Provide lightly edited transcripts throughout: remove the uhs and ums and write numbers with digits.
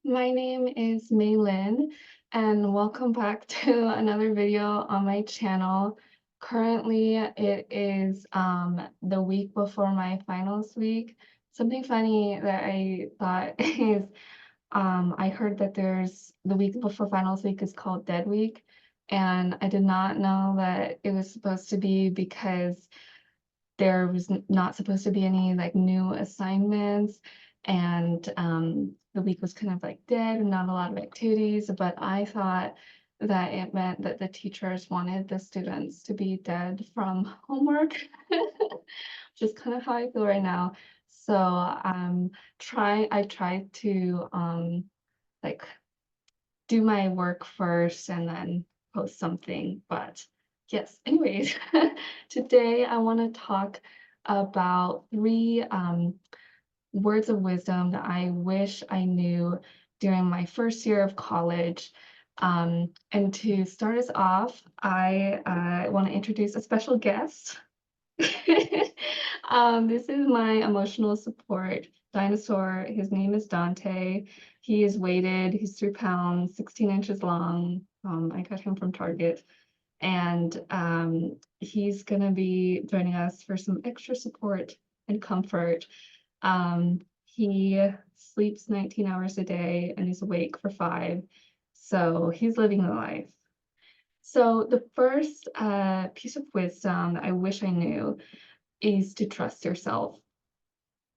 My name is Mei Lin, and welcome back to another video on my channel. Currently, it is the week before my finals week. Something funny that I thought is I heard that there's the week before finals week is called Dead Week, and I did not know that it was supposed to be because there was not supposed to be any like new assignments and the week was kind of like dead and not a lot of activities, but I thought that it meant that the teachers wanted the students to be dead from homework, which is kind of how I feel right now. So I tried to like do my work first and then post something. But yes, anyways, today I want to talk about three words of wisdom that I wish I knew during my first year of college. And to start us off, I want to introduce a special guest. This is my emotional support dinosaur. His name is Dante. He is weighted, he's 3 pounds, 16 inches long. I got him from Target. And he's gonna be joining us for some extra support and comfort. He sleeps 19 hours a day and is awake for 5. So he's living the life. So the first piece of wisdom that I wish I knew is to trust yourself.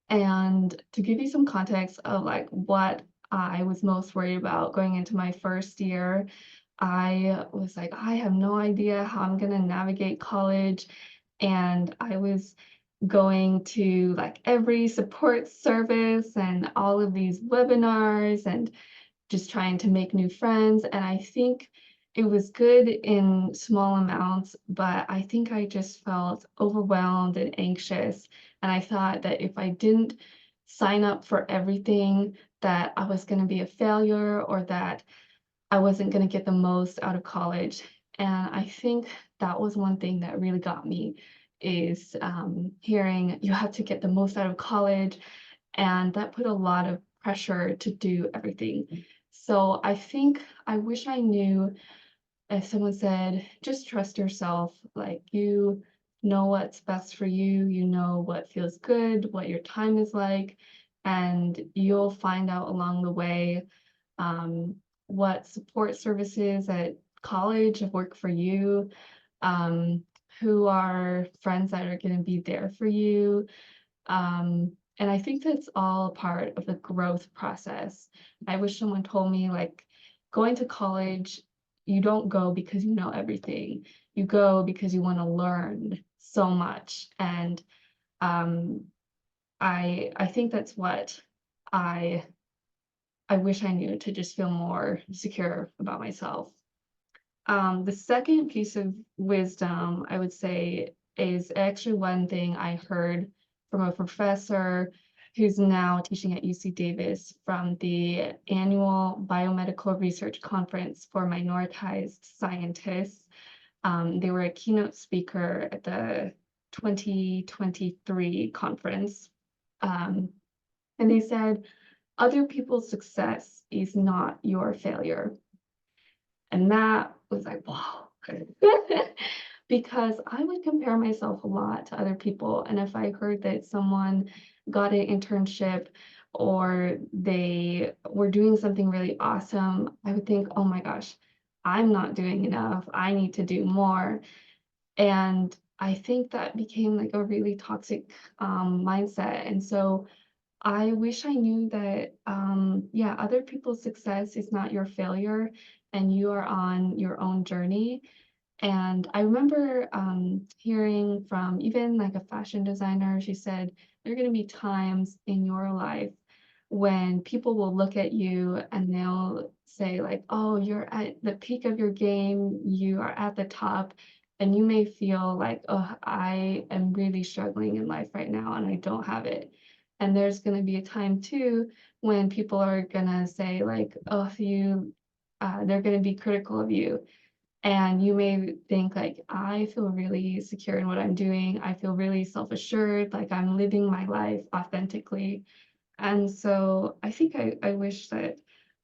And to give you some context of like what I was most worried about going into my first year, I was like, I have no idea how I'm gonna navigate college. And I was going to like every support service and all of these webinars and just trying to make new friends. And I think it was good in small amounts, but I think I just felt overwhelmed and anxious. And I thought that if I didn't sign up for everything, that I was going to be a failure or that I wasn't going to get the most out of college. And I think that was one thing that really got me is hearing you have to get the most out of college. And that put a lot of pressure to do everything. So I think I wish I knew if someone said, just trust yourself, like you know what's best for you, you know what feels good, what your time is like, and you'll find out along the way um, what support services at college have worked for you, um, who are friends that are going to be there for you, and I think that's all part of the growth process. I wish someone told me like going to college, you don't go because you know everything. You go because you want to learn so much. And um, I think that's what I I wish I knew to just feel more secure about myself. The second piece of wisdom I would say is actually one thing I heard from a professor who's now teaching at UC Davis from the annual Biomedical Research Conference for Minoritized Scientists. They were a keynote speaker at the 2023 conference. And they said, other people's success is not your failure. And that was like, wow. Because I would compare myself a lot to other people. And if I heard that someone got an internship or they were doing something really awesome, I would think, oh my gosh, I'm not doing enough. I need to do more. And I think that became like a really toxic mindset. And so I wish I knew that, yeah, other people's success is not your failure and you are on your own journey. And I remember hearing from even like a fashion designer, she said, there are going to be times in your life when people will look at you and they'll say, like, oh, you're at the peak of your game, you are at the top. And you may feel like, oh, I am really struggling in life right now and I don't have it. And there's going to be a time too when people are going to say, like, oh, they're going to be critical of you and you may think like, I feel really secure in what I'm doing. I feel really self-assured, like I'm living my life authentically. And so I think I wish that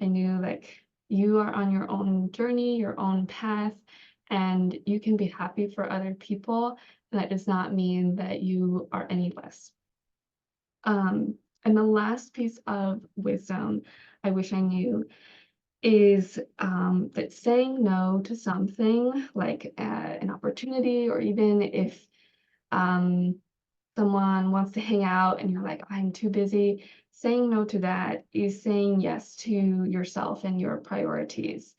I knew like you are on your own journey, your own path, and you can be happy for other people. And that does not mean that you are any less. And the last piece of wisdom I wish I knew is that saying no to something like an opportunity, or even if um, someone wants to hang out and you're like, I'm too busy, saying no to that is saying yes to yourself and your priorities.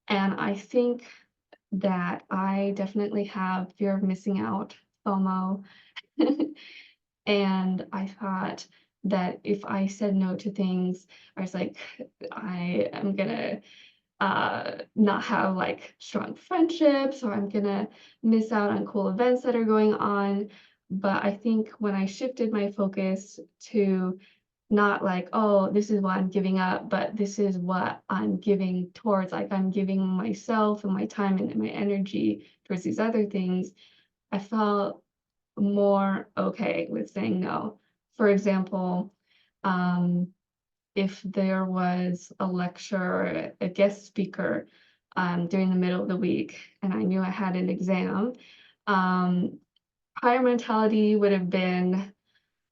And I think that I definitely have fear of missing out, FOMO. And I thought that if I said no to things, I was like, I am gonna not have like strong friendships, or I'm gonna miss out on cool events that are going on. But I think when I shifted my focus to not like, oh, this is what I'm giving up, but this is what I'm giving towards, like I'm giving myself and my time and my energy towards these other things, I felt more okay with saying no. For example, um, if there was a lecture or a guest speaker during the middle of the week and I knew I had an exam, um, prior mentality would have been,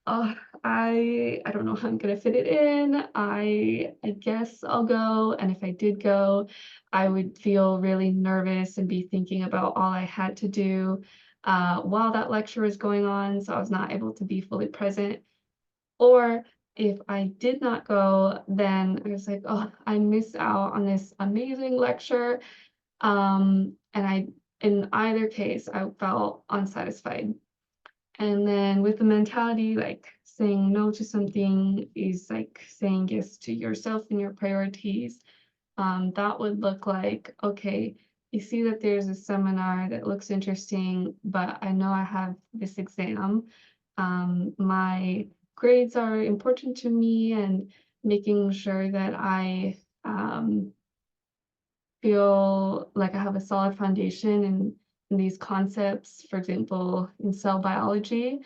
oh, I don't know how I'm gonna fit it in. I guess I'll go. And if I did go, I would feel really nervous and be thinking about all I had to do while that lecture was going on. So I was not able to be fully present. Or if I did not go, then I was like, oh, I missed out on this amazing lecture. And in either case, I felt unsatisfied. And then with the mentality, like saying no to something is like saying yes to yourself and your priorities. That would look like, okay, you see that there's a seminar that looks interesting, but I know I have this exam. My grades are important to me, and making sure that I feel like I have a solid foundation in these concepts, for example, in cell biology,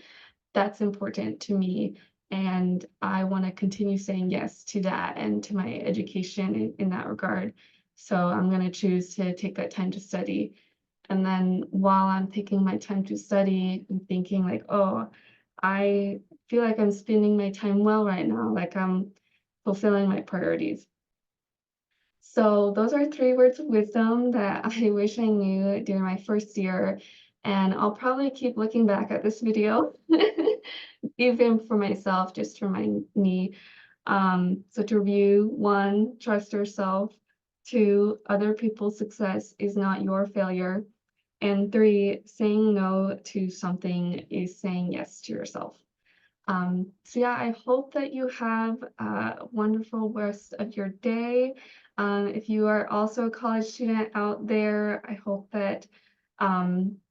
that's important to me. And I want to continue saying yes to that and to my education in that regard. So I'm going to choose to take that time to study. And then while I'm taking my time to study, I'm thinking like, oh, I feel like I'm spending my time well right now, like I'm fulfilling my priorities. So those are three words of wisdom that I wish I knew during my first year. And I'll probably keep looking back at this video, even for myself, just to remind me. So to review, 1, trust yourself. 2, other people's success is not your failure. And 3, saying no to something is saying yes to yourself. So yeah, I hope that you have a wonderful rest of your day. If you are also a college student out there, I hope that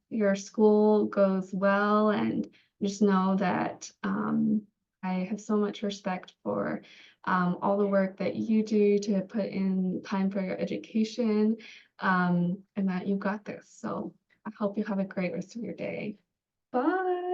your school goes well, and just know that I have so much respect for all the work that you do to put in time for your education, and that you got this. So I hope you have a great rest of your day. Bye.